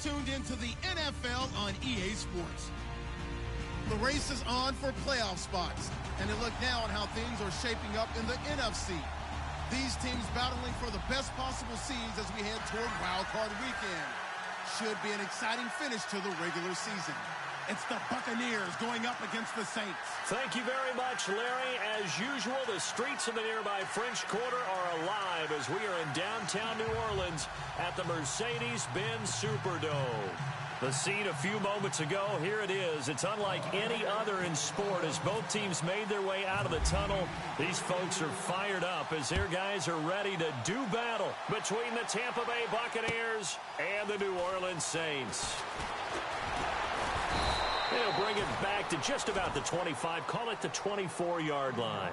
tuned into the NFL on EA Sports. The race is on for playoff spots, and a look now at how things are shaping up in the NFC. These teams battling for the best possible seeds as we head toward Wild Card Weekend. Should be an exciting finish to the regular season. It's the Buccaneers going up against the Saints. Thank you very much, Larry. As usual, the streets of the nearby French Quarter are alive as we are in downtown New Orleans at the Mercedes-Benz Superdome. The scene a few moments ago, here it is. It's unlike any other in sport as both teams made their way out of the tunnel. These folks are fired up as their guys are ready to do battle between the Tampa Bay Buccaneers and the New Orleans Saints. They'll bring it back to just about the 25, call it the 24-yard line.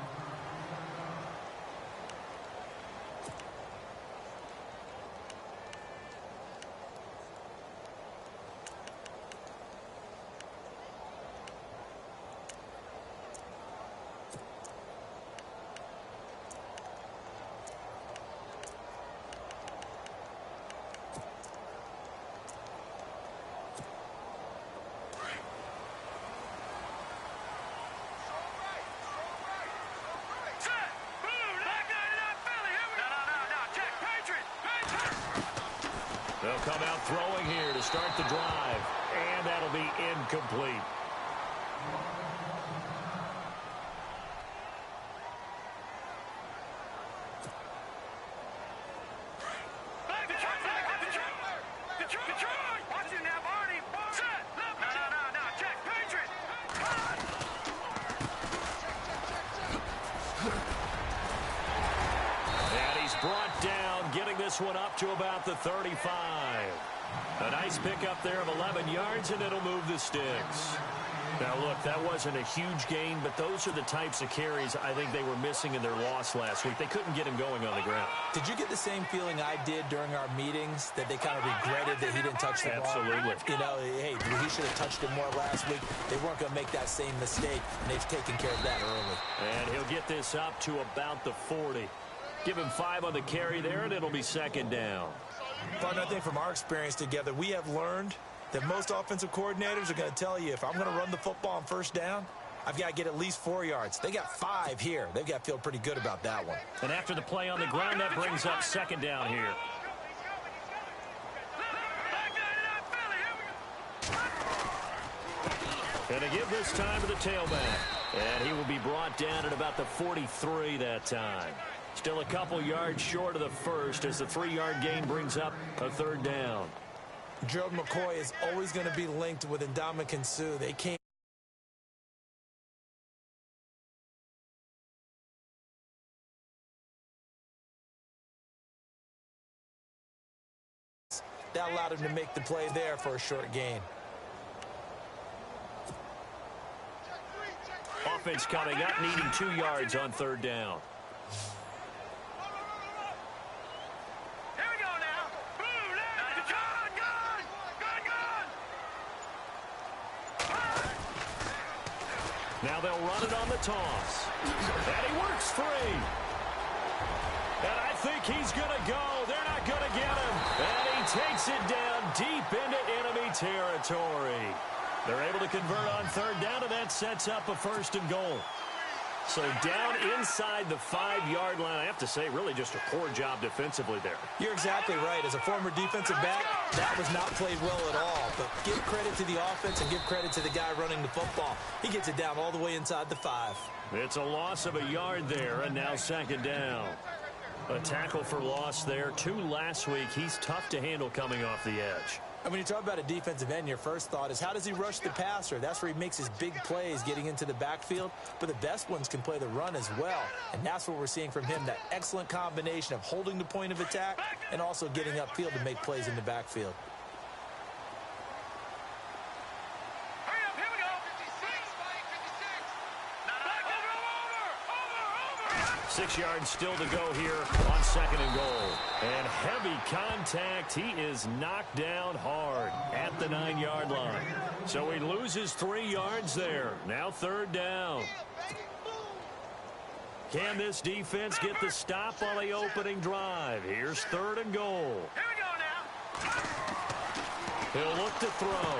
They'll come out throwing here to start the drive, and that'll be incomplete. Brought down, getting this one up to about the 35. A nice pickup there of 11 yards, and it'll move the sticks. Now, look, that wasn't a huge gain, but those are the types of carries I think they were missing in their loss last week. They couldn't get him going on the ground. Did you get the same feeling I did during our meetings, that they kind of regretted that he didn't touch the ball? Absolutely. You know, hey, he should have touched it more last week. They weren't going to make that same mistake, and they've taken care of that early. And he'll get this up to about the 40. Give him 5 on the carry there, and it'll be second down. Partner, I think from our experience together, we have learned that most offensive coordinators are going to tell you, if I'm going to run the football on first down, I've got to get at least 4 yards. They got 5 here. They've got to feel pretty good about that one. And after the play on the ground, that brings up second down here. And to give this time to the tailback. And he will be brought down at about the 43 that time. Still a couple yards short of the first as the 3-yard gain brings up a third down. Gerald McCoy is always going to be linked with Ndamukong Suh. They can't. That allowed him to make the play there for a short gain. Offense coming up, needing 2 yards on third down. Now they'll run it on the toss. And he works free. And I think he's going to go. They're not going to get him. And he takes it down deep into enemy territory. They're able to convert on third down, and that sets up a first and goal. So down inside the 5-yard line, I have to say, really just a poor job defensively there. You're exactly right. As a former defensive back, that was not played well at all. But give credit to the offense and give credit to the guy running the football. He gets it down all the way inside the 5. It's a loss of a yard there, and now second down. A tackle for loss there. 2 last week. He's tough to handle coming off the edge. And when you talk about a defensive end, your first thought is, how does he rush the passer? That's where he makes his big plays getting into the backfield. But the best ones can play the run as well. And that's what we're seeing from him, that excellent combination of holding the point of attack and also getting upfield to make plays in the backfield. 6 yards still to go here on second and goal. And heavy contact. He is knocked down hard at the 9-yard line. So he loses 3 yards there. Now third down. Can this defense get the stop on the opening drive? Here's third and goal. Here we go now. He'll look to throw.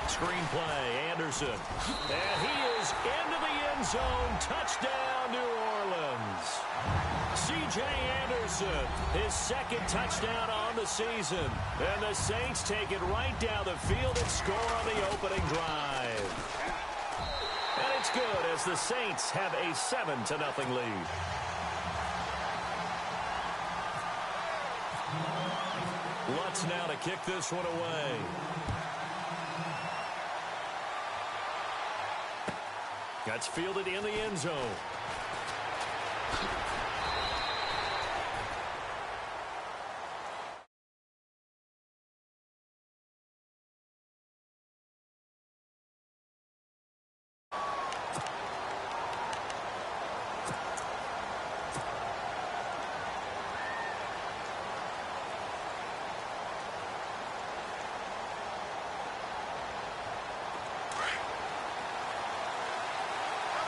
Screenplay, Anderson. And he is into the end zone. Touchdown, New Orleans. C.J. Anderson, his second touchdown on the season. And the Saints take it right down the field and score on the opening drive. And it's good as the Saints have a 7-0 lead. Lutz now to kick this one away. That's fielded in the end zone.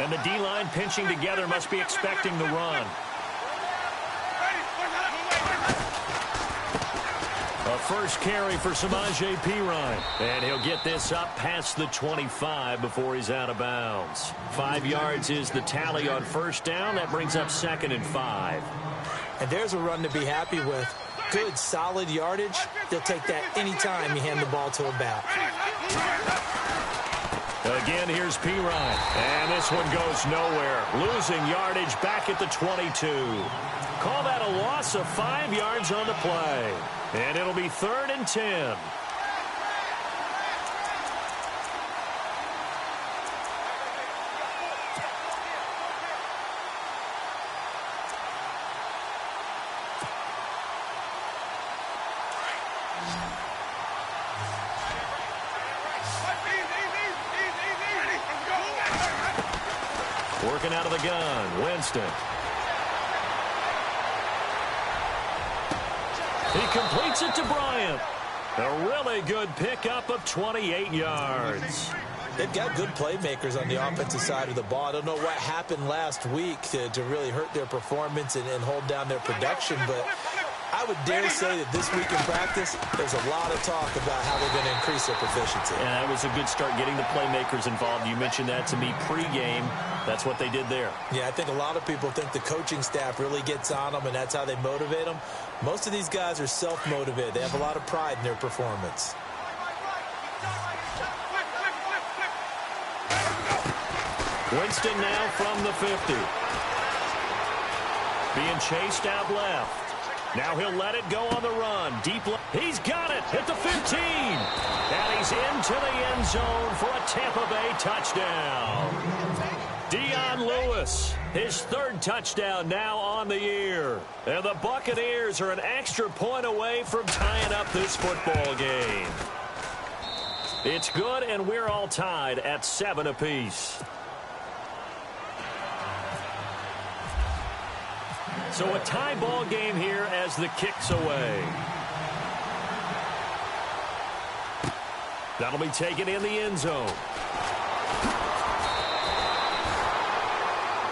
And the D-line pinching together must be expecting the run. A first carry for Samaje Perine. And he'll get this up past the 25 before he's out of bounds. 5 yards is the tally on first down. That brings up 2nd and 5. And there's a run to be happy with. Good, solid yardage. They'll take that anytime you hand the ball to a back. Again, here's Perine. And this one goes nowhere. Losing yardage back at the 22. Call that a loss of 5 yards on the play. And it'll be 3rd and 10. Working out of the gun, Winston. He completes it to Bryant. A really good pickup of 28 yards. They've got good playmakers on the offensive side of the ball. I don't know what happened last week to really hurt their performance and hold down their production, but I would dare say that this week in practice, there's a lot of talk about how they're going to increase their proficiency. Yeah, that was a good start getting the playmakers involved. You mentioned that to me pregame. That's what they did there. Yeah, I think a lot of people think the coaching staff really gets on them, and that's how they motivate them. Most of these guys are self-motivated. They have a lot of pride in their performance. Winston now from the 50. Being chased out left. Now he'll let it go on the run. Deep left. He's got it at the 15. And he's into the end zone for a Tampa Bay touchdown. Dion Lewis, his 3rd touchdown now on the year. And the Buccaneers are an extra point away from tying up this football game. It's good, and we're all tied at 7 apiece. So a tie ball game here as the kick's away. That'll be taken in the end zone.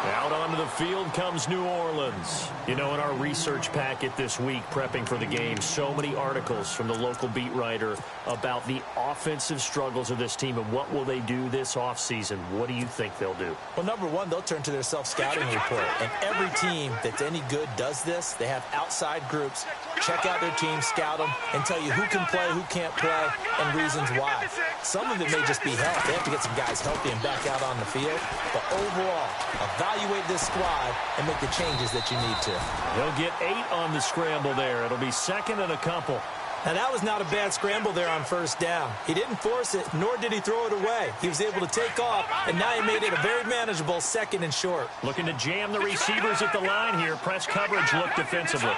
Out onto the field comes New Orleans. You know, in our research packet this week, prepping for the game, so many articles from the local beat writer about the offensive struggles of this team and what will they do this offseason. What do you think they'll do? Well, number one, they'll turn to their self-scouting report. And every team that's any good does this. They have outside groups. Check out their team, scout them, and tell you who can play, who can't play, and reasons why. Some of it may just be health. They have to get some guys healthy and back out on the field. But overall, evaluate this squad and make the changes that you need to. He'll get 8 on the scramble there. It'll be 2nd and a couple. Now, that was not a bad scramble there on first down. He didn't force it, nor did he throw it away. He was able to take off, and now he made it a very manageable 2nd and short. Looking to jam the receivers at the line here. Press coverage look defensively.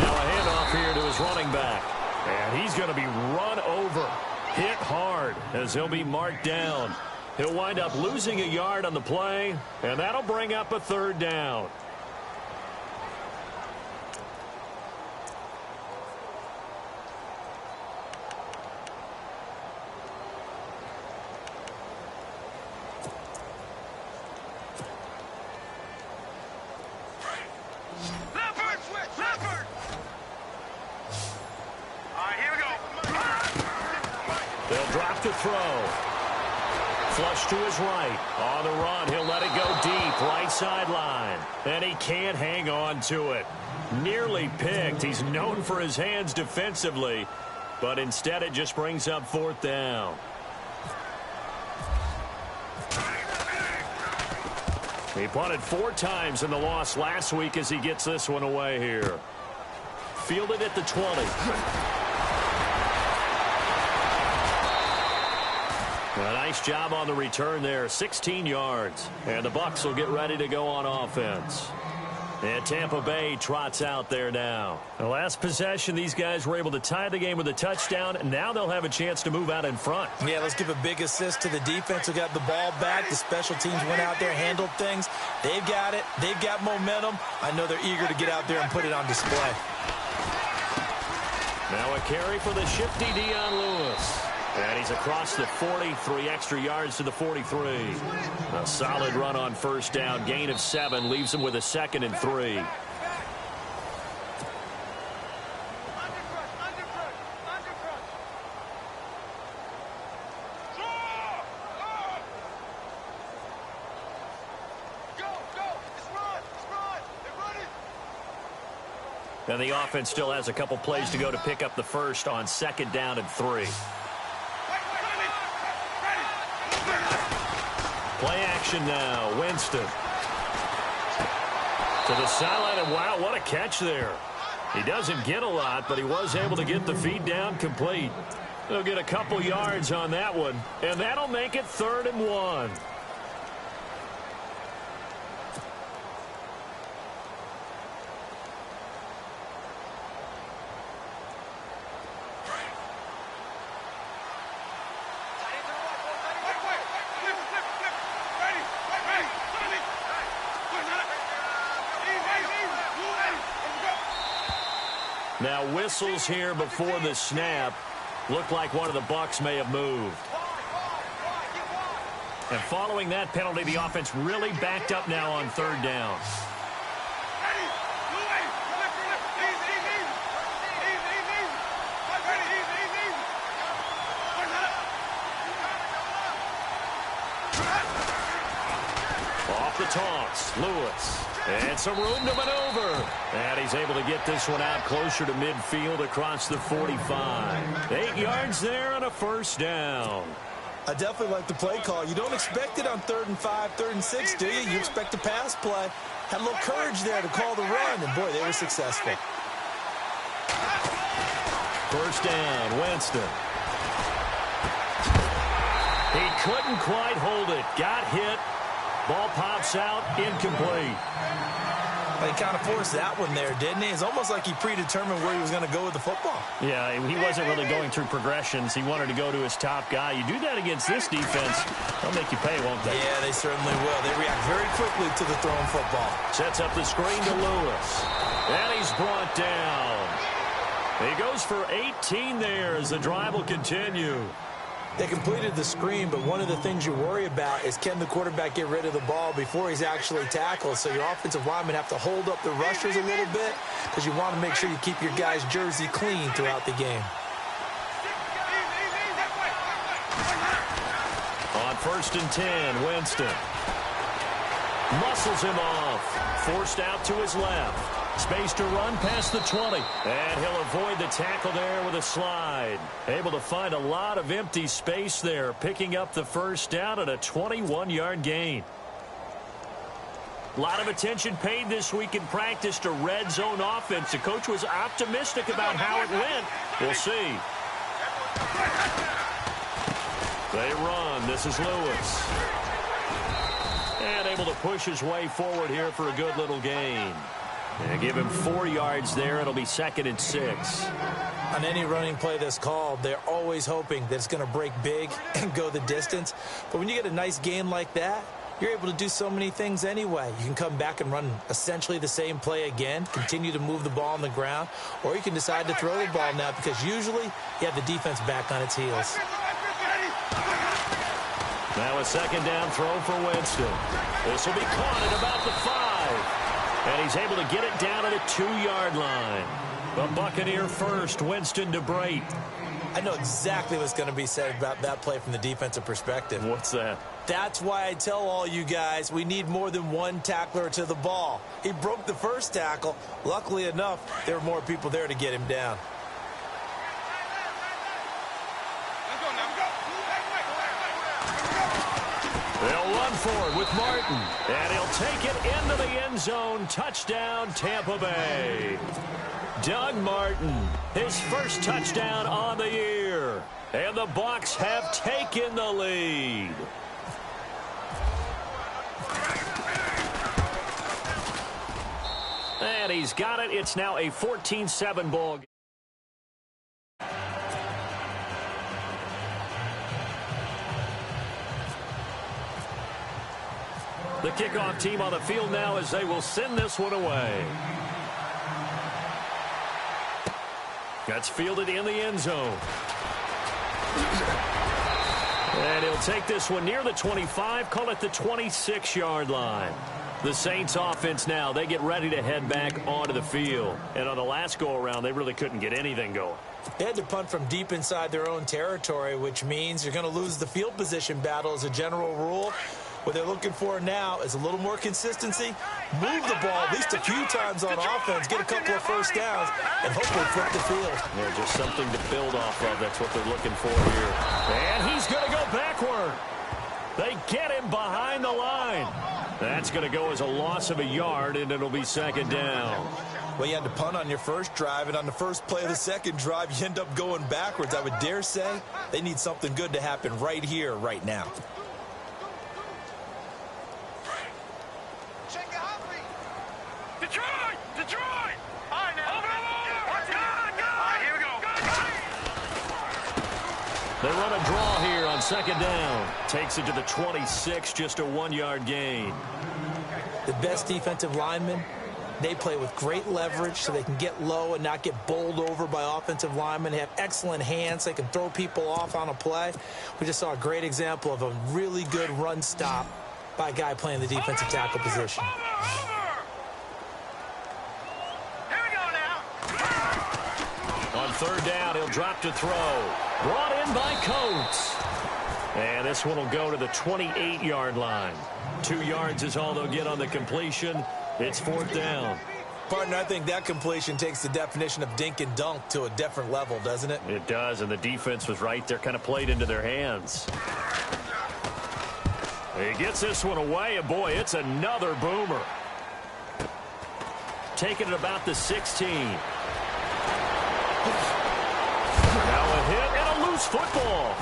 Now a handoff here to his running back. And he's going to be run over, hit hard as he'll be marked down. He'll wind up losing a yard on the play, and that'll bring up a 3rd down. They'll drop to throw. Flush to his right. On the run, he'll let it go deep, right sideline. And he can't hang on to it. Nearly picked. He's known for his hands defensively, but instead it just brings up 4th down. He punted 4 times in the loss last week as he gets this one away here. Fielded at the 20. A nice job on the return there, 16 yards. And the Bucs will get ready to go on offense. And Tampa Bay trots out there now. The last possession, these guys were able to tie the game with a touchdown, and now they'll have a chance to move out in front. Yeah, let's give a big assist to the defense who got the ball back. The special teams went out there, handled things. They've got it. They've got momentum. I know they're eager to get out there and put it on display. Now a carry for the shifty Dion Lewis. And he's across the 40, 3 extra yards to the 43. A solid run on first down, gain of 7, leaves him with a 2nd and 3. And the offense still has a couple plays to go to pick up the first on 2nd down and 3. Play action now. Winston. To the sideline, and wow, what a catch there. He doesn't get a lot, but he was able to get the feed down complete. They'll get a couple yards on that one, and that'll make it 3rd and 1. Now whistles here before the snap. Looked like one of the Bucs may have moved. And following that penalty, the offense really backed up now on 3rd down. Off the toss, Lewis. And some room to maneuver. And he's able to get this one out closer to midfield across the 45. 8 yards there and a 1st down. I definitely like the play call. You don't expect it on 3rd and 5, 3rd and 6, do you? You expect a pass play. Had a little courage there to call the run, and boy, they were successful. 1st down, Winston. He couldn't quite hold it. Got hit. Ball pops out, incomplete. He kind of forced that one there, didn't he? It's almost like he predetermined where he was going to go with the football. Yeah, he wasn't really going through progressions. He wanted to go to his top guy. You do that against this defense, they'll make you pay, won't they? Yeah, they certainly will. They react very quickly to the thrown football. Sets up the screen to Lewis. And he's brought down. He goes for 18 there as the drive will continue. They completed the screen, but one of the things you worry about is can the quarterback get rid of the ball before he's actually tackled? So your offensive linemen have to hold up the rushers a little bit because you want to make sure you keep your guys' jersey clean throughout the game. On 1st and 10, Winston. Muscles him off. Forced out to his left. Space to run past the 20. And he'll avoid the tackle there with a slide. Able to find a lot of empty space there, picking up the 1st down at a 21-yard gain. A lot of attention paid this week in practice to red zone offense. The coach was optimistic about how it went. We'll see. They run. This is Lewis. And able to push his way forward here for a good little gain. And give him 4 yards there. It'll be 2nd and 6. On any running play that's called, they're always hoping that it's going to break big and go the distance. But when you get a nice gain like that, you're able to do so many things anyway. You can come back and run essentially the same play again, continue to move the ball on the ground, or you can decide to throw the ball now because usually you have the defense back on its heels. Now a 2nd down throw for Winston. This will be caught at about the 5. And he's able to get it down to the 2-yard line. The Buccaneer first, Winston to Brate. I know exactly what's going to be said about that play from the defensive perspective. What's that? That's why I tell all you guys we need more than one tackler to the ball. He broke the first tackle. Luckily enough, there were more people there to get him down. They'll run for it with Martin. And he'll take it into the end zone. Touchdown, Tampa Bay. Doug Martin, his first touchdown on the year. And the Bucs have taken the lead. And he's got it. It's now a 14-7 ball game. The kickoff team on the field now as they will send this one away. That's fielded in the end zone. And he'll take this one near the 25, call it the 26-yard line. The Saints offense now, they get ready to head back onto the field. And on the last go-around, they really couldn't get anything going. They had to punt from deep inside their own territory, which means you're going to lose the field position battle as a general rule. What they're looking for now is a little more consistency, move the ball at least a few times on offense, get a couple of first downs, and hopefully flip the field. Yeah, just something to build off of. That's what they're looking for here. And he's going to go backward. They get him behind the line. That's going to go as a loss of a yard, and it'll be second down. Well, you had to punt on your first drive, and on the first play of the second drive, you end up going backwards. I would dare say they need something good to happen right here, right now. Detroit! All right, now. All right, here we go. They run a draw here on second down. Takes it to the 26, just a 1-yard gain. The best defensive linemen, they play with great leverage so they can get low and not get bowled over by offensive linemen. They have excellent hands. They can throw people off on a play. We just saw a great example of a really good run stop by a guy playing the defensive tackle position. On third down, he'll drop to throw. Brought in by Coates. And this one will go to the 28-yard line. 2 yards is all they'll get on the completion. It's fourth down. Partner, I think that completion takes the definition of dink and dunk to a different level, doesn't it? It does, and the defense was right there, kind of played into their hands. He gets this one away, and boy, it's another boomer. Taking it about the 16. Now a hit and a loose football.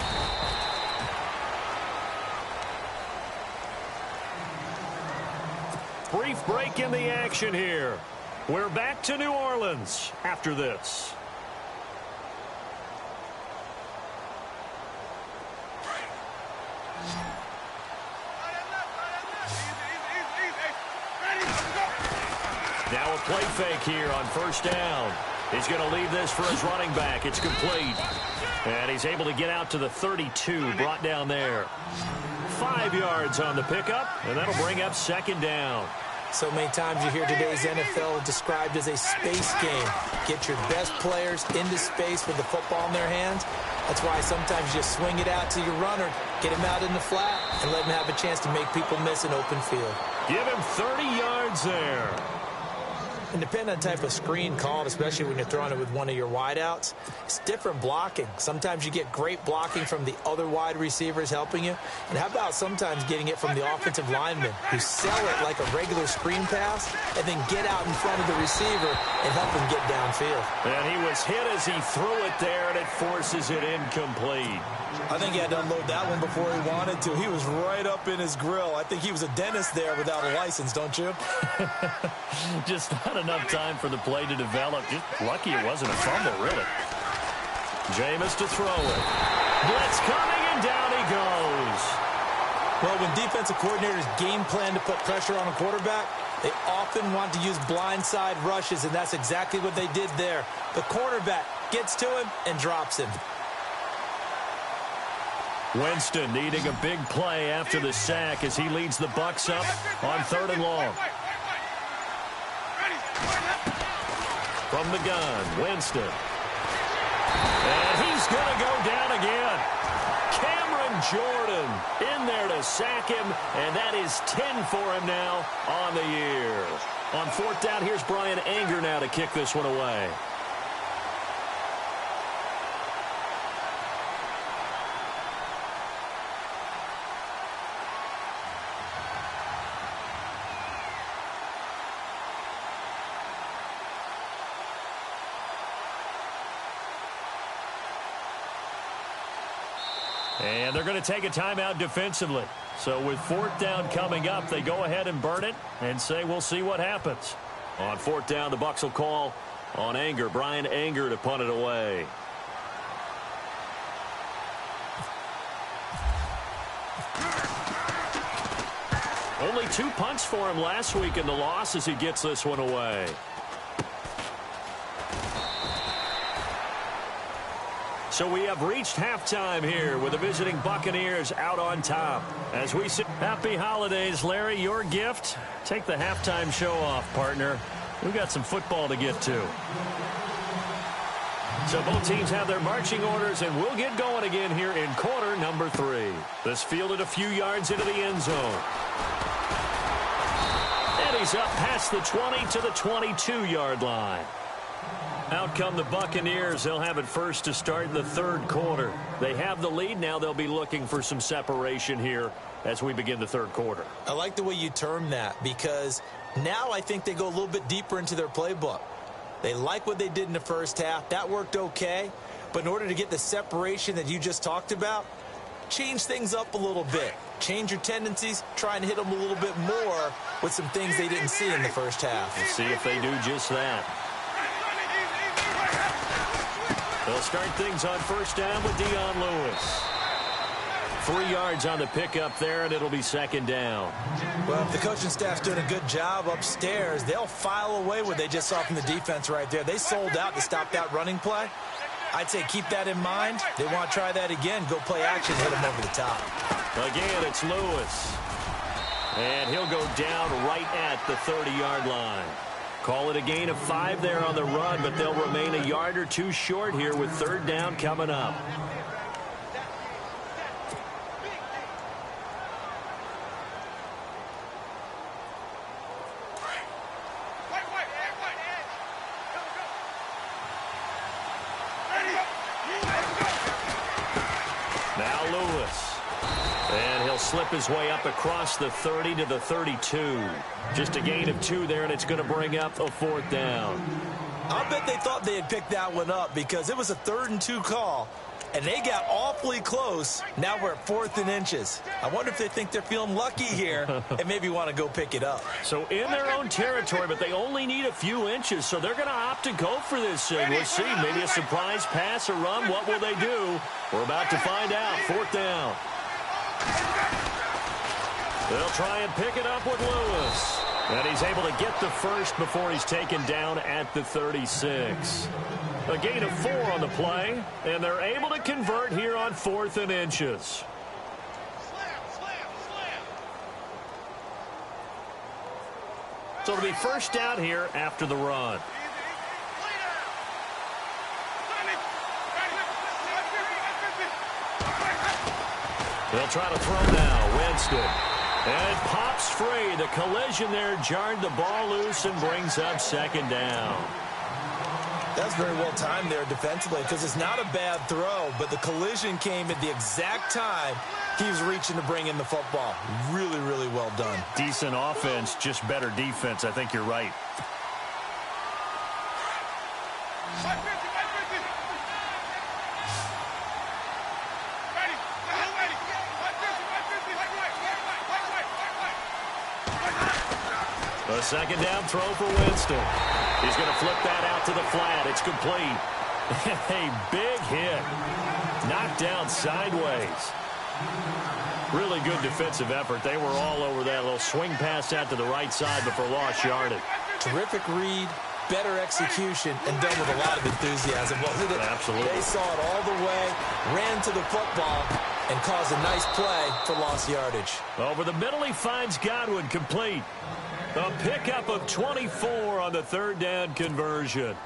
Brief break in the action here. We're back to New Orleans after this. Now a play fake here on first down. He's going to leave this for his running back. It's complete. And he's able to get out to the 32, brought down there. 5 yards on the pickup, and that'll bring up second down. So many times you hear today's NFL described as a space game. Get your best players into space with the football in their hands. That's why sometimes you swing it out to your runner, get him out in the flat, and let him have a chance to make people miss an open field. Give him 30 yards there. And depending on the type of screen called, especially when you're throwing it with one of your wideouts, it's different blocking. Sometimes you get great blocking from the other wide receivers helping you. And how about sometimes getting it from the offensive linemen who sell it like a regular screen pass and then get out in front of the receiver and help him get downfield. And he was hit as he threw it there, and it forces it incomplete. I think he had to unload that one before he wanted to. He was right up in his grill. I think he was a dentist there without a license, don't you? Just not enough time for the play to develop. Just lucky it wasn't a fumble, really. Jameis to throw it. Blitz coming, and down he goes. Well, when defensive coordinators game plan to put pressure on a quarterback, they often want to use blindside rushes, and that's exactly what they did there. The cornerback gets to him and drops him. Winston needing a big play after the sack as he leads the Bucs up on 3rd and long. From the gun, Winston. And he's going to go down again. Cameron Jordan in there to sack him, and that is 10 for him now on the year. On fourth down, here's Brian Anger now to kick this one away. And they're going to take a timeout defensively. So with fourth down coming up, they go ahead and burn it and say we'll see what happens. On fourth down, the Bucs will call on Anger, Brian Anger, to punt it away. Only 2 punts for him last week in the loss as he gets this one away. So we have reached halftime here with the visiting Buccaneers out on top. As we say, happy holidays, Larry. Your gift? Take the halftime show off, partner. We got some football to get to. So both teams have their marching orders, and we'll get going again here in quarter number 3. This fielded a few yards into the end zone. And he's up past the 20 to the 22-yard line. Out come the Buccaneers. They'll have it first to start the third quarter. They have the lead. Now they'll be looking for some separation here as we begin the third quarter. I like the way you term that, because now I think they go a little bit deeper into their playbook. They like what they did in the first half. That worked okay. But in order to get the separation that you just talked about, change things up a little bit. Change your tendencies. Try and hit them a little bit more with some things they didn't see in the first half. We'll see if they do just that. They'll start things on first down with Dion Lewis. 3 yards on the pickup there, and it'll be second down. Well, if the coaching staff's doing a good job upstairs, they'll file away what they just saw from the defense right there. They sold out to stop that running play. I'd say keep that in mind. They want to try that again. Go play action, hit them over the top. Again, it's Lewis. And he'll go down right at the 30-yard line. Call it a gain of 5 there on the run, but they'll remain a yard or 2 short here with third down coming up. Now Lewis. And he'll slip his way up across the 30 to the 32. Just a gain of 2 there, and it's going to bring up a fourth down. I bet they thought they had picked that one up because it was a 3rd and 2 call, and they got awfully close. Now we're at 4th and inches. I wonder if they think they're feeling lucky here and maybe want to go pick it up. So in their own territory, but they only need a few inches, so they're going to opt to go for this thing. We'll see. Maybe a surprise pass or run. What will they do? We're about to find out. Fourth down. They'll try and pick it up with Lewis. And he's able to get the first before he's taken down at the 36. A gain of 4 on the play, and they're able to convert here on 4th and inches. So it'll be first down here after the run. They'll try to throw now. Winston. And it pops free. The collision there jarred the ball loose and brings up second down. That's very well timed there defensively because it's not a bad throw, but the collision came at the exact time he was reaching to bring in the football. Really, really well done. Decent offense, just better defense. I think you're right. A second down throw for Winston. He's going to flip that out to the flat. It's complete. A big hit. Knocked down sideways. Really good defensive effort. They were all over that little swing pass out to the right side before lost yardage. Terrific read, better execution, and done with a lot of enthusiasm, wasn't it? Absolutely. They saw it all the way, ran to the football, and caused a nice play for lost yardage. Over the middle, he finds Godwin complete. A pickup of 24 on the third down conversion.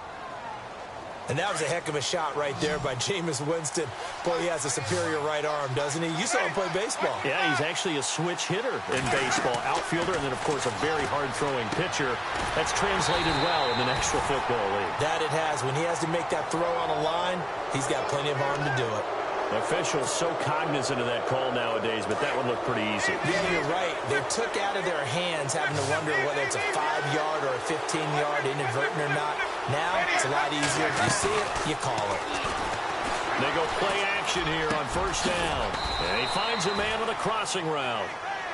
And that was a heck of a shot right there by Jameis Winston. Boy, he has a superior right arm, doesn't he? You saw him play baseball. Yeah, he's actually a switch hitter in baseball. Outfielder, and then, of course, a very hard-throwing pitcher. That's translated well in the National Football League. That it has. When he has to make that throw on a line, he's got plenty of arm to do it. Officials so cognizant of that call nowadays, but that one looked pretty easy. Yeah, you're right. They took out of their hands having to wonder whether it's a 5-yard or a 15-yard inadvertent or not. Now, it's a lot easier. You see it, you call it. They go play action here on first down. And he finds a man on a crossing route.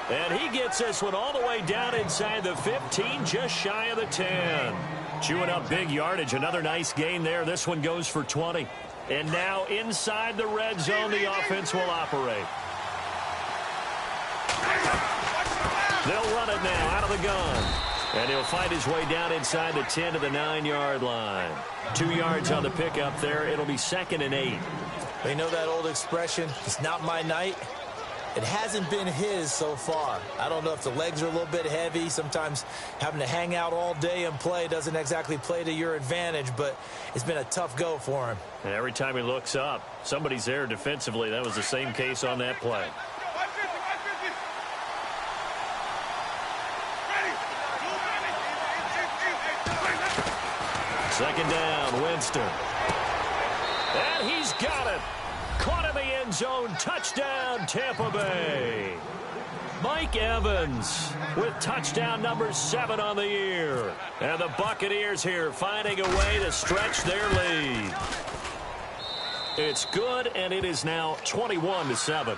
And he gets this one all the way down inside the 15, just shy of the 10. Chewing up big yardage. Another nice gain there. This one goes for 20. And now inside the red zone, the offense will operate. They'll run it now out of the gun. And he'll find his way down inside the 10 to the 9-yard line. 2 yards on the pickup there. It'll be 2nd and 8. They know that old expression, it's not my night. It hasn't been his so far. I don't know if the legs are a little bit heavy. Sometimes having to hang out all day and play doesn't exactly play to your advantage, but it's been a tough go for him. And every time he looks up, somebody's there defensively. That was the same case on that play. Second down, Winston. And he's got it. Caught in the end zone. Touchdown, Tampa Bay. Mike Evans with touchdown number 7 on the year. And the Buccaneers here finding a way to stretch their lead. It's good, and it is now 21-7.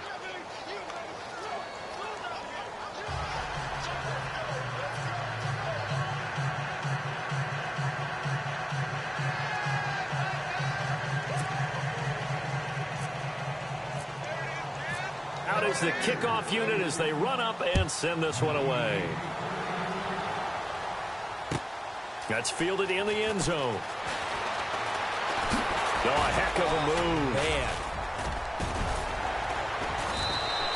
Out is the kickoff unit as they run up and send this one away. That's fielded in the end zone. Oh, a heck of a move. Man.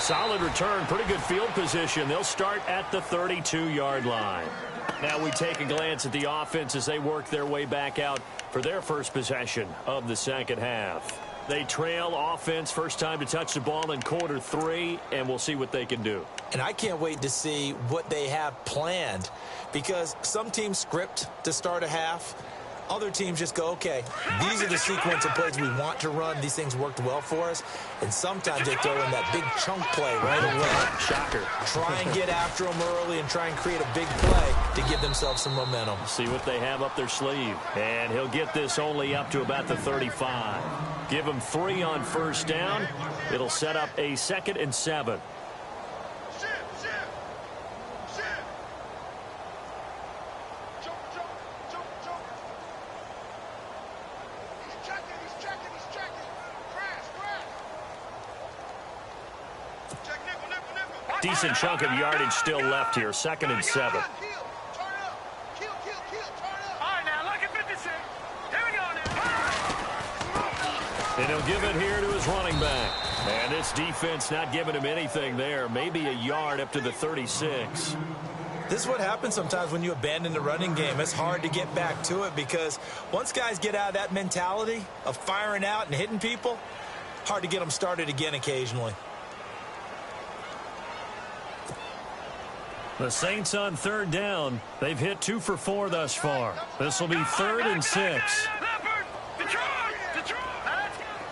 Solid return, pretty good field position. They'll start at the 32-yard line. Now we take a glance at the offense as they work their way back out for their first possession of the second half. They trail offense, first time to touch the ball in quarter 3, and we'll see what they can do. And I can't wait to see what they have planned, because some teams script to start a half. Other teams just go, okay, these are the sequence of plays we want to run. These things worked well for us. And sometimes they throw in that big chunk play right away. Shocker. Try and get after them early and try and create a big play to give themselves some momentum. See what they have up their sleeve. And he'll get this only up to about the 35. Give him 3 on first down. It'll set up a 2nd and 7. Decent chunk of yardage still left here. 2nd and 7. All right, now, look at 56. Here we go now. And he'll give it here to his running back. And this defense not giving him anything there. Maybe a yard up to the 36. This is what happens sometimes when you abandon the running game. It's hard to get back to it because once guys get out of that mentality of firing out and hitting people, hard to get them started again occasionally. The Saints on 3rd down. They've hit 2 for 4 thus far. This will be 3rd and 6. Detroit!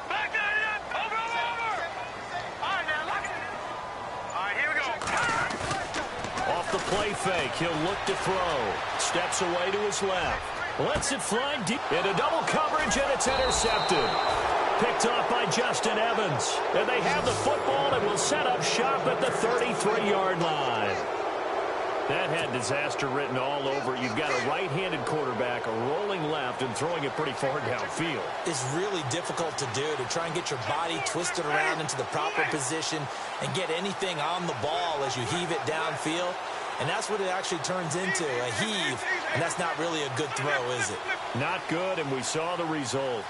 Back that up! Over! All right, now, lock it. All right, here we go. Off the play fake, he'll look to throw. Steps away to his left. Lets it fly deep into double coverage, and it's intercepted. Picked off by Justin Evans. And they have the football and will set up shop at the 33-yard line. That had disaster written all over it. You've got a right-handed quarterback, a rolling left, and throwing it pretty far downfield. It's really difficult to do, to try and get your body twisted around into the proper position and get anything on the ball as you heave it downfield. And that's what it actually turns into, a heave. And that's not really a good throw, is it? Not good, and we saw the result.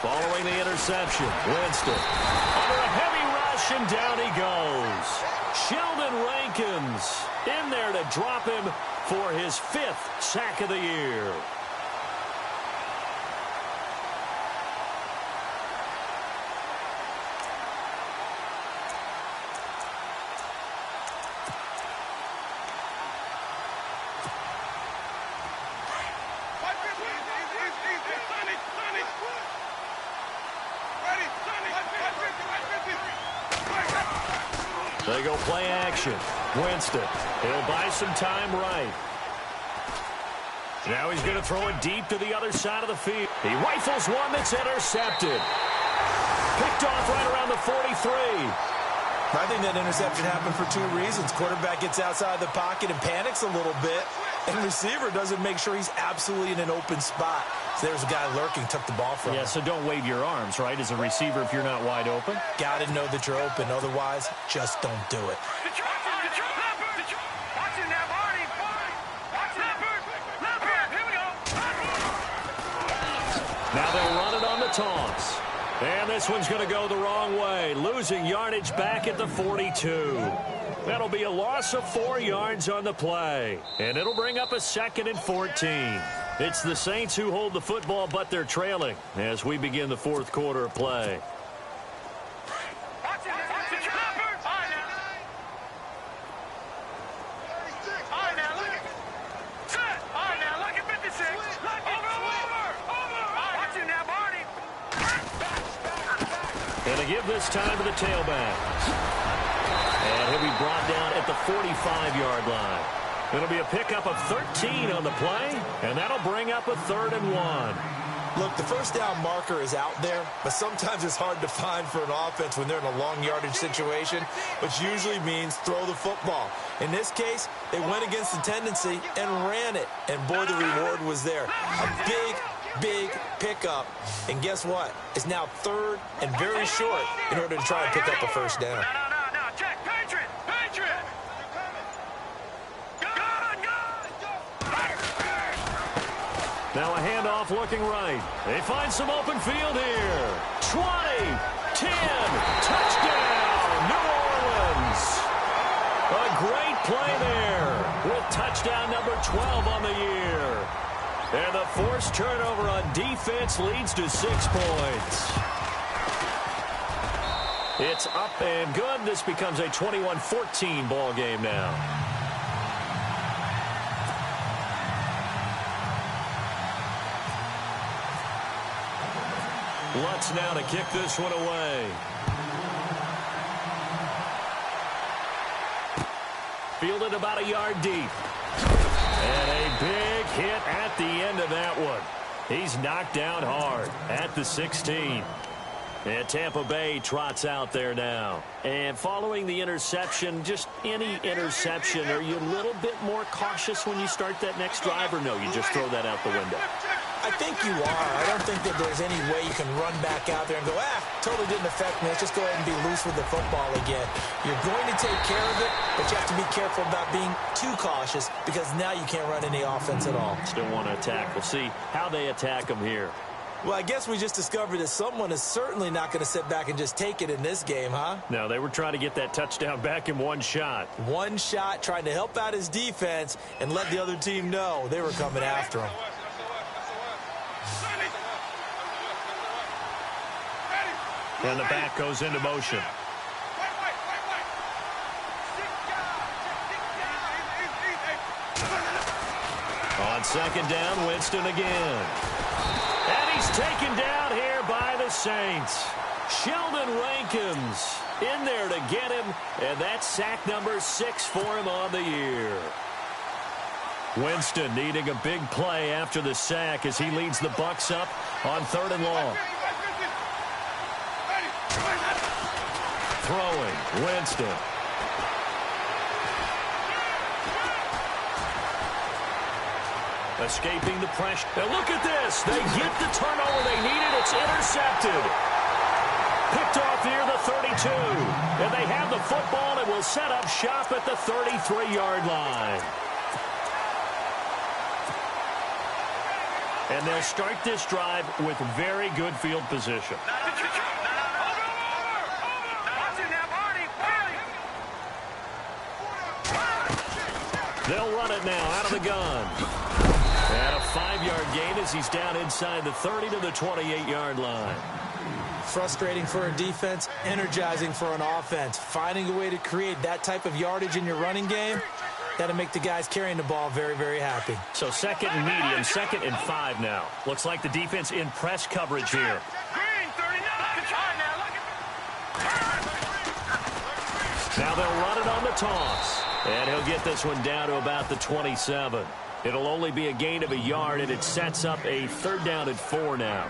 Following the interception, Winston under a heavy rush, and down he goes. Sheldon Rankins in there to drop him for his 5th sack of the year. They go play action. Winston. He'll buy some time right. Now he's going to throw it deep to the other side of the field. He rifles one that's intercepted. Picked off right around the 43. I think that interception happened for 2 reasons. Quarterback gets outside the pocket and panics a little bit, and receiver doesn't make sure he's absolutely in an open spot. So there's a guy lurking, took the ball from him. Yeah, so don't wave your arms, right, as a receiver if you're not wide open. Got to know that you're open. Otherwise, just don't do it. Now they'll run it on the toss. And this one's going to go the wrong way, losing yardage back at the 42. That'll be a loss of 4 yards on the play. And it'll bring up a 2nd and 14. It's the Saints who hold the football, but they're trailing as we begin the 4th quarter of play. And to give this time to the tailback. And he'll be brought down at the 45-yard line. It'll be a pickup of 13 on the play, and that'll bring up a 3rd and 1. Look, the first down marker is out there, but sometimes it's hard to find for an offense when they're in a long yardage situation, which usually means throw the football. In this case, they went against the tendency and ran it, and boy, the reward was there. A big pickup, and guess what? It's now 3rd and very short in order to try and pick up a first down. No, check, Patriot! Now a handoff looking right. They find some open field here. 20, 10, touchdown, New Orleans. A great play there with touchdown number 12 on the year. And the forced turnover on defense leads to 6 points. It's up and good. This becomes a 21-14 ball game now. Lutz now to kick this one away. Fielded about a yard deep. And a big hit at the end of that one. He's knocked down hard at the 16. And Tampa Bay trots out there now. And following the interception, just any interception, are you a little bit more cautious when you start that next drive, or no, you just throw that out the window? I think you are. I don't think that there's any way you can run back out there and go, totally didn't affect me. Let's just go ahead and be loose with the football again. You're going to take care of it, but you have to be careful about being too cautious because now you can't run any offense at all. Still want to attack. We'll see how they attack them here. Well, I guess we just discovered that someone is certainly not going to sit back and just take it in this game, huh? No, they were trying to get that touchdown back in one shot. One shot, trying to help out his defense and let the other team know they were coming after him. And the back goes into motion. On second down, Winston again. And he's taken down here by the Saints. Sheldon Rankins in there to get him, and that's sack number 6 for him on the year. Winston needing a big play after the sack as he leads the Bucs up on 3rd and long. Throwing, Winston. Escaping the pressure. Now look at this. They get the turnover they needed. It's intercepted. Picked off here the 32. And they have the football and will set up shop at the 33-yard line. And they'll start this drive with very good field position. They'll run it now out of the gun. And a 5-yard gain as he's down inside the 30 to the 28-yard line. Frustrating for a defense, energizing for an offense. Finding a way to create that type of yardage in your running game, that'll make the guys carrying the ball very, very happy. So second and medium, 2nd and 5 now. Looks like the defense in press coverage here. Now they'll run it on the toss. And he'll get this one down to about the 27. It'll only be a gain of a yard, and it sets up a 3rd down and 4 now.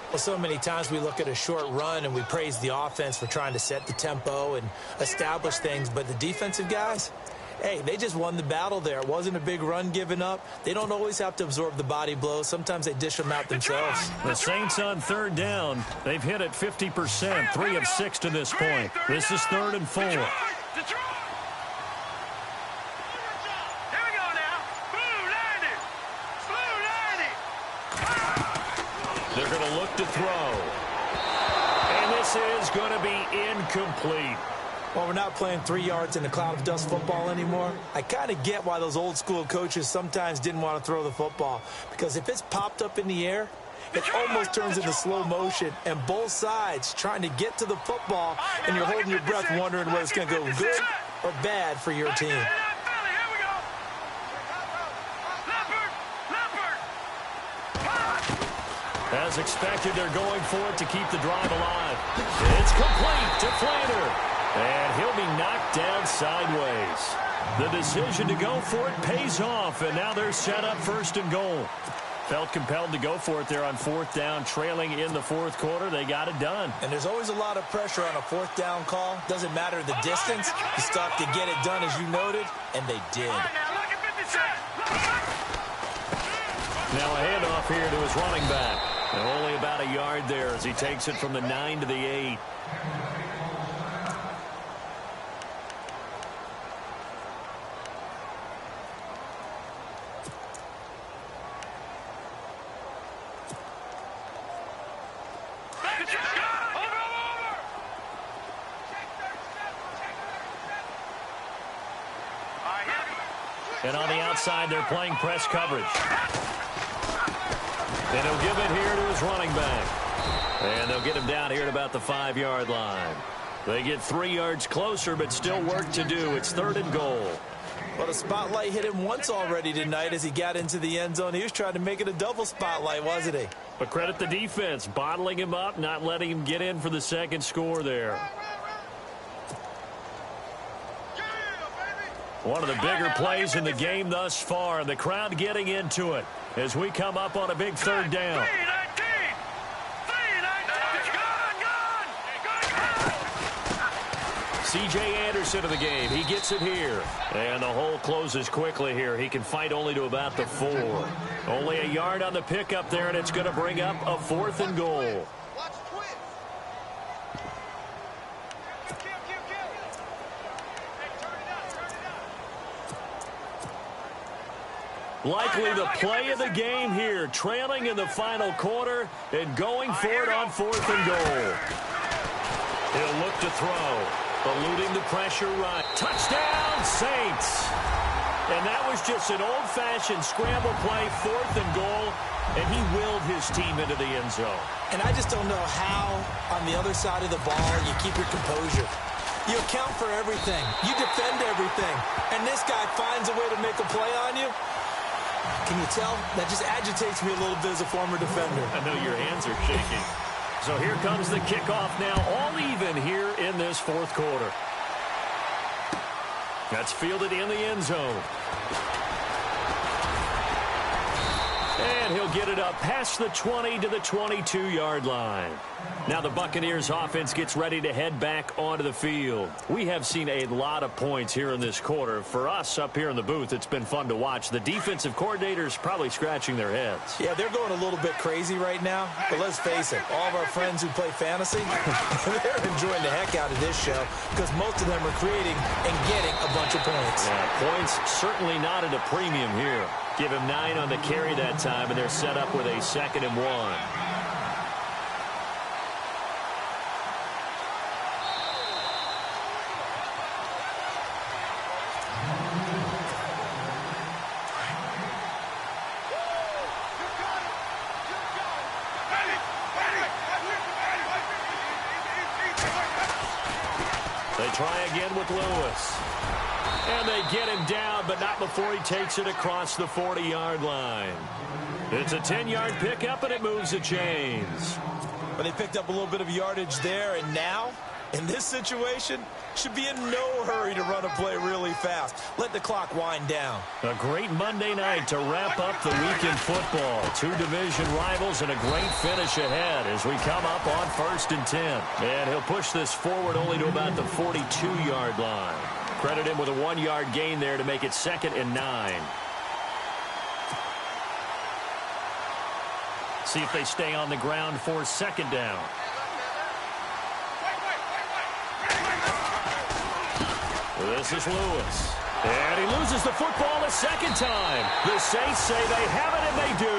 Well, so many times we look at a short run and we praise the offense for trying to set the tempo and establish things, but the defensive guys, hey, they just won the battle there. It wasn't a big run given up. They don't always have to absorb the body blows. Sometimes they dish them out themselves. The Saints on 3rd down. They've hit it 50%, 3 of 6 to this point. This is 3rd and 4. They're going to look to throw. And this is going to be incomplete. Well, we're not playing 3 yards in a cloud of dust football anymore. I kind of get why those old school coaches sometimes didn't want to throw the football. Because if it's popped up in the air, it almost turns into slow motion. And both sides trying to get to the football, and you're holding your breath wondering whether it's going to go good or bad for your team. As expected, they're going for it to keep the drive alive. It's complete to Flander. And he'll be knocked down sideways. The decision to go for it pays off, and now they're set up 1st and goal. Felt compelled to go for it there on 4th down, trailing in the 4th quarter. They got it done. And there's always a lot of pressure on a 4th down call. Doesn't matter the distance. You stop to get it done, as you noted, and they did. Now a handoff here to his running back. And only about a yard there as he takes it from the 9 to the 8. And on the outside, they're playing press coverage. And he'll give it here to his running back. And they'll get him down here at about the 5-yard line. They get 3 yards closer, but still work to do. It's 3rd and goal. Well, the spotlight hit him once already tonight as he got into the end zone. He was trying to make it a double spotlight, wasn't he? But credit the defense, bottling him up, not letting him get in for the 2nd score there. One of the bigger plays in the game thus far. The crowd getting into it as we come up on a big 3rd down. C.J. Anderson of the game. He gets it here. And the hole closes quickly here. He can fight only to about the 4. Only a yard on the pickup there, and it's going to bring up a 4th and goal. Likely the play of the game here, trailing in the final quarter and going for it on 4th and goal. He'll look to throw, eluding the pressure right. Touchdown, Saints! And that was just an old-fashioned scramble play, 4th and goal, and he willed his team into the end zone. And I just don't know how, on the other side of the ball, you keep your composure. You account for everything. You defend everything. And this guy finds a way to make a play on you. Can you tell? That just agitates me a little bit as a former defender. I know your hands are shaking. So here comes the kickoff now, all even here in this 4th quarter. That's fielded in the end zone. And he'll get it up past the 20 to the 22-yard line. Now the Buccaneers offense gets ready to head back onto the field. We have seen a lot of points here in this quarter. For us up here in the booth, it's been fun to watch. The defensive coordinators probably scratching their heads. Yeah, they're going a little bit crazy right now. But let's face it, all of our friends who play fantasy, they're enjoying the heck out of this show because most of them are creating and getting a bunch of points. Yeah, points certainly not at a premium here. Give him 9 on the carry that time, and they're set up with a 2nd and 1. try again with Lewis. And they get him down, but not before he takes it across the 40-yard line. It's a 10-yard pickup, and it moves the chains. Well, they picked up a little bit of yardage there, and now, in this situation, should be in no hurry to run a play really fast. Let the clock wind down. A great Monday night to wrap up the week in football. Two division rivals and a great finish ahead as we come up on 1st and 10. And he'll push this forward only to about the 42-yard line. Credit him with a 1-yard gain there to make it 2nd and 9. See if they stay on the ground for 2nd down. This is Lewis. And he loses the football a 2nd time. The Saints say they have it, and they do.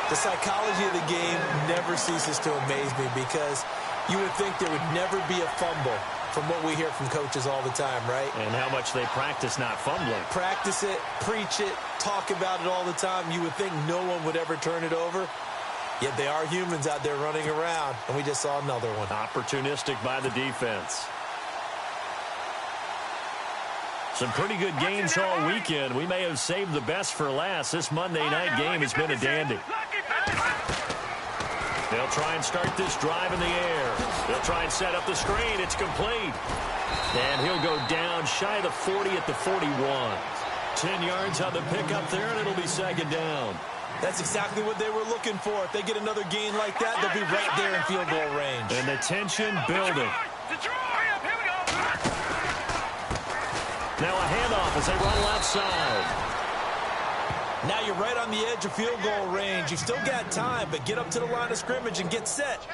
The psychology of the game never ceases to amaze me because you would think there would never be a fumble from what we hear from coaches all the time, right? And how much they practice not fumbling. Practice it, preach it, talk about it all the time. You would think no one would ever turn it over. Yet they are humans out there running around, and we just saw another one. Opportunistic by the defense. Some pretty good games all weekend. We may have saved the best for last. This Monday night game has been a dandy. They'll try and start this drive in the air. They'll try and set up the screen. It's complete. And he'll go down shy of the 40 at the 41. 10 yards on the pickup there, and it'll be 2nd down. That's exactly what they were looking for. If they get another gain like that, they'll be right there in field goal range. And the tension building. Now a handoff as they run left side. Now you're right on the edge of field goal range. You've still got time, but get up to the line of scrimmage and get set.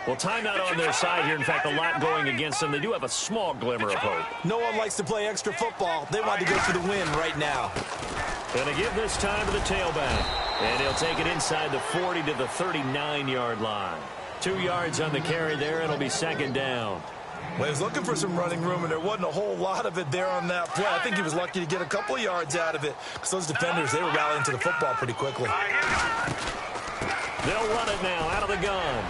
Well, timeout on their side here. In fact, a lot going against them. They do have a small glimmer of hope. No one likes to play extra football. They want to go for the win right now. Going to give this time to the tailback. And he'll take it inside the 40 to the 39-yard line. 2 yards on the carry there. It'll be 2nd down. Well, he was looking for some running room, and there wasn't a whole lot of it there on that play. I think he was lucky to get a couple of yards out of it because those defenders, they were rallying to the football pretty quickly. They'll run it now out of the gun.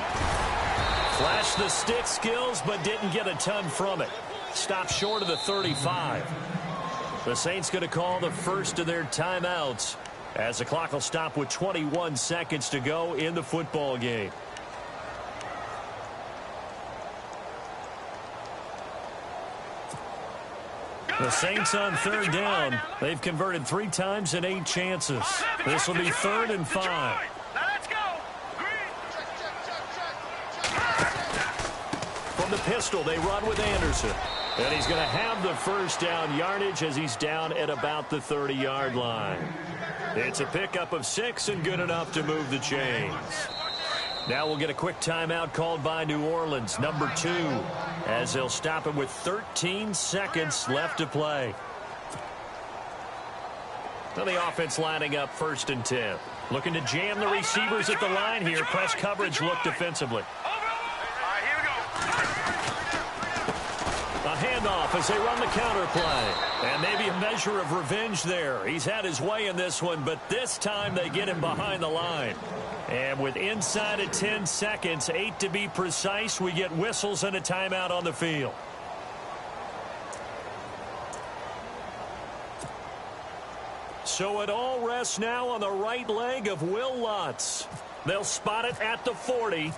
Flashed the stick skills, but didn't get a ton from it. Stopped short of the 35. The Saints going to call the first of their timeouts as the clock will stop with 21 seconds to go in the football game. The Saints on 3rd down. They've converted 3 times in 8 chances. This will be 3rd and 5. From the pistol, they run with Anderson. And he's going to have the 1st down yardage as he's down at about the 30-yard line. It's a pickup of 6 and good enough to move the chains. Now we'll get a quick timeout called by New Orleans, number 2, as they'll stop him with 13 seconds left to play. Now the offense lining up 1st and 10. Looking to jam the receivers at the line here. Press coverage look defensively. A handoff as they run the counter play. And maybe a measure of revenge there. He's had his way in this one, but this time they get him behind the line. And with inside of 10 seconds, 8 to be precise, we get whistles and a timeout on the field. So it all rests now on the right leg of Will Lutz. They'll spot it at the 40.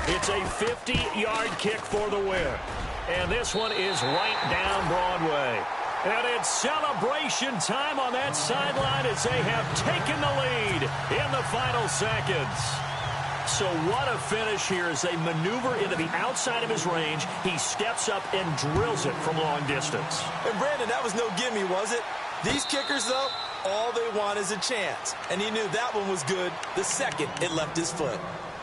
It's a 50-yard kick for the win. And this one is right down Broadway. And it's celebration time on that sideline as they have taken the lead in the final seconds. So what a finish here as they maneuver into the outside of his range. He steps up and drills it from long distance. And Brandon, that was no gimme, was it? These kickers, though, all they want is a chance. And he knew that one was good the second it left his foot.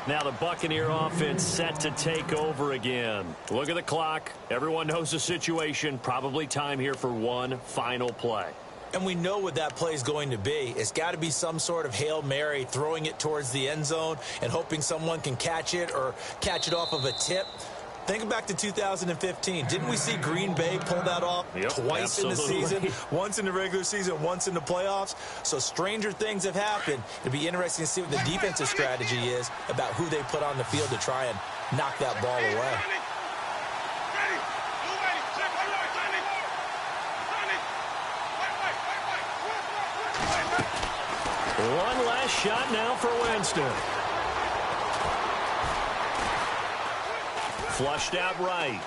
Now the Buccaneer offense set to take over again. Look at the clock. Everyone knows the situation. Probably time here for one final play. And we know what that play is going to be. It's got to be some sort of Hail Mary, throwing it towards the end zone and hoping someone can catch it or catch it off of a tip. Think back to 2015. Didn't we see Green Bay pull that off twice absolutely. in the season? Once in the regular season, once in the playoffs. So stranger things have happened. It'll be interesting to see what the defensive strategy is about who they put on the field to try and knock that ball away. One last shot now for Winston. Flushed out right.